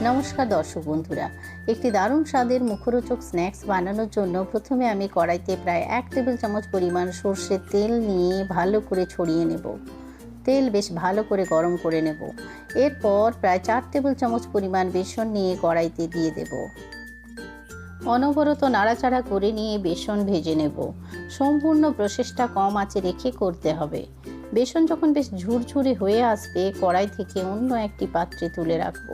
নমস্কার দর্শক বন্ধুরা, একটি দারুণ স্বাদের মুখরোচক স্ন্যাক্স বানানোর জন্য প্রথমে আমি কড়াইতে প্রায় 1 টেবিল চামচ পরিমাণ সর্ষের তেল নিয়ে ভালো করে ছড়িয়ে নেব। তেল বেশ ভালো করে গরম করে নেব। এরপর প্রায় 4 টেবিল চামচ পরিমাণ বেসন নিয়ে কড়াইতে দিয়ে দেব। অনবরত নাড়াচাড়া করে নিয়ে বেসন ভেজে নেব। সম্পূর্ণ প্রসেসটা কম আঁচে রেখে করতে হবে। বেসন যখন বেশ ঝুরঝুরে হয়ে আসবে, কড়াই থেকে অন্য একটি পাত্রে তুলে রাখব।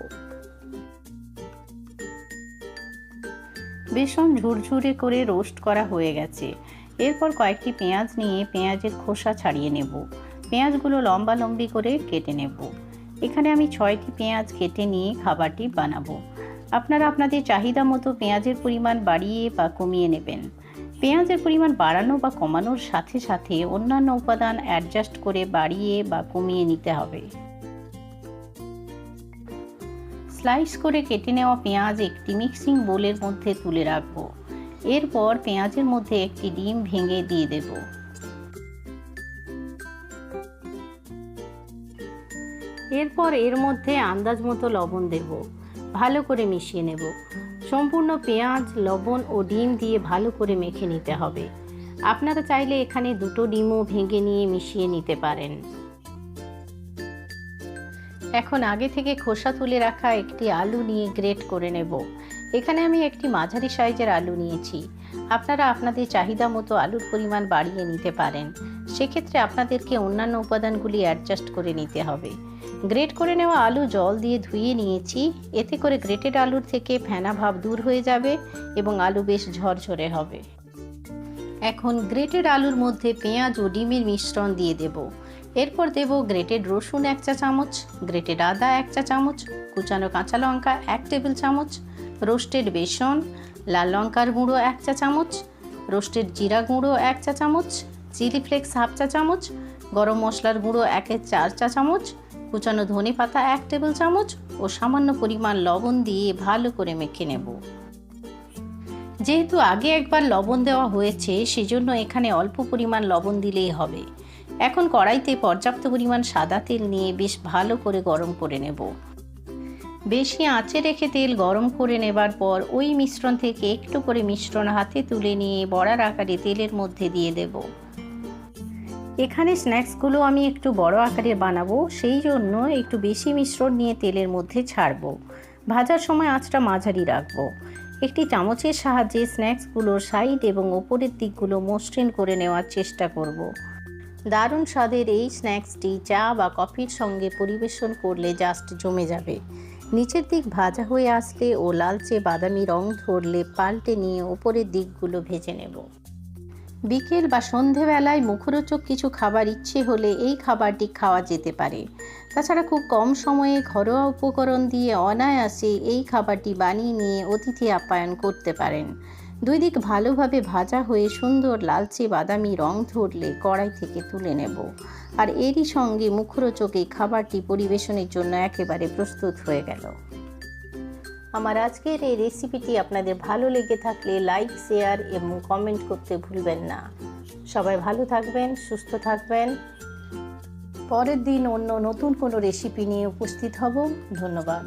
বেসন ঝুরঝুরে করে রোস্ট করা হয়ে গেছে। এরপর কয়েকটি পেঁয়াজ নিয়ে পেঁয়াজের খোসা ছাড়িয়ে নেব। পেঁয়াজগুলো লম্বা লম্বি করে কেটে নেব। এখানে আমি 6টি পেঁয়াজ কেটে নিয়ে খাবারটি বানাবো। আপনারা আপনাদের চাহিদা মতো পেঁয়াজের পরিমাণ বাড়িয়ে বা কমিয়ে নেবেন। পেঁয়াজের পরিমাণ বাড়ানো বা কমানোর সাথে সাথে অন্যান্য উপাদান অ্যাডজাস্ট করে বাড়িয়ে বা কমিয়ে নিতে হবে। স্লাইস করে কেটে নেওয়া পেঁয়াজ একটি মিক্সিং বোলের মধ্যে তুলে রাখব। এরপর পেঁয়াজের মধ্যে একটি ডিম ভেঙে দিয়ে দেব। এরপর এর মধ্যে আন্দাজ মতো লবণ দেব। ভালো করে মিশিয়ে নেব। সম্পূর্ণ পেঁয়াজ, লবণ ও ডিম দিয়ে ভালো করে মেখে নিতে হবে। আপনারা চাইলে এখানে 2টো ডিমও ভেঙে নিয়ে মিশিয়ে নিতে পারেন। এখন আগে থেকে খোসা তুলে রাখা একটি আলু নিয়ে গ্রেট করে নেব। এখানে আমি একটি মাঝারি সাইজের আলু নিয়েছি। আপনারা আপনাদের চাহিদা মতো আলুর পরিমাণ বাড়িয়ে নিতে পারেন। সেক্ষেত্রে আপনাদেরকে অন্যান্য উপাদানগুলি অ্যাডজাস্ট করে নিতে হবে। গ্রেট করে নেওয়া আলু জল দিয়ে ধুয়ে নিয়েছি। এতে করে গ্রেটেড আলুর থেকে ফেনা ভাব দূর হয়ে যাবে এবং আলু বেশ ঝরঝরে হবে। এখন গ্রেটেড আলুর মধ্যে পেঁয়াজ ও ডিমের মিশ্রণ দিয়ে দেব। এরপর দেব গ্রেটেড রসুন 1 চা চামচ, গ্রেটেড আদা 1 চা চামচ, কুচানো কাঁচা লঙ্কা 1 টেবিল চামচ, রোস্টেড বেসন, লাল লঙ্কার গুঁড়ো 1 চা চামচ, রোস্টেড জিরা গুঁড়ো 1 চা চামচ, চিলি ফ্লেক্স 1/2 চা চামচ, গরম মশলার গুঁড়ো 1/4 চা চামচ, কুচানো ধনে পাতা 1 টেবিল চামচ ও সামান্য পরিমাণ লবণ দিয়ে ভালো করে মেখে নেব। যেহেতু আগে একবার লবণ দেওয়া হয়েছে, সেজন্য এখানে অল্প পরিমাণ লবণ দিলেই হবে। এখন কড়াইতে পর্যাপ্ত পরিমাণ সাদা তেল নিয়ে বেশ ভালো করে গরম করে নেব। বেশি আঁচে রেখে তেল গরম করে নেবার পর ওই মিশ্রণ থেকে একটু করে মিশ্রণ হাতে তুলে নিয়ে বড়ার আকারে তেলের মধ্যে দিয়ে দেব। এখানে স্ন্যাক্সগুলো আমি একটু বড় আকারে বানাবো, সেই জন্য একটু বেশি মিশ্রণ নিয়ে তেলের মধ্যে ছাড়বো। ভাজার সময় আঁচটা মাঝারি রাখবো। একটি চামচের সাহায্যে স্ন্যাক্সগুলোর সাইড এবং ওপরের দিকগুলো মসৃণ করে নেওয়ার চেষ্টা করব। দারুণ স্বাদের এই স্ন্যাক্সটি চা বা কফির সঙ্গে পরিবেশন করলে জাস্ট জমে যাবে। নিচের দিক ভাজা হয়ে আসলে ও লালচে বাদামি রং ধরলে পাল্টে নিয়ে ওপরের দিকগুলো ভেজে নেব। বিকেল বা সন্ধেবেলায় মুখরোচক কিছু খাবার ইচ্ছে হলে এই খাবারটি খাওয়া যেতে পারে। তাছাড়া খুব কম সময়ে ঘরোয়া উপকরণ দিয়ে অনায়াসে এই খাবারটি বানিয়ে নিয়ে অতিথি আপ্যায়ন করতে পারেন। দুই দিক ভালোভাবে ভাজা হয়ে সুন্দর লালচে বাদামি রং ধরলে কড়াই থেকে তুলে নেব। আর এরই সঙ্গে মুখরোচক এই খাবারটি পরিবেশনের জন্য একেবারে প্রস্তুত হয়ে গেল। আমার আজকের এই রেসিপিটি আপনাদের ভালো লেগে থাকলে লাইক, শেয়ার এবং কমেন্ট করতে ভুলবেন না। সবাই ভালো থাকবেন, সুস্থ থাকবেন। পরের দিন অন্য নতুন কোনো রেসিপি নিয়ে উপস্থিত হব। ধন্যবাদ।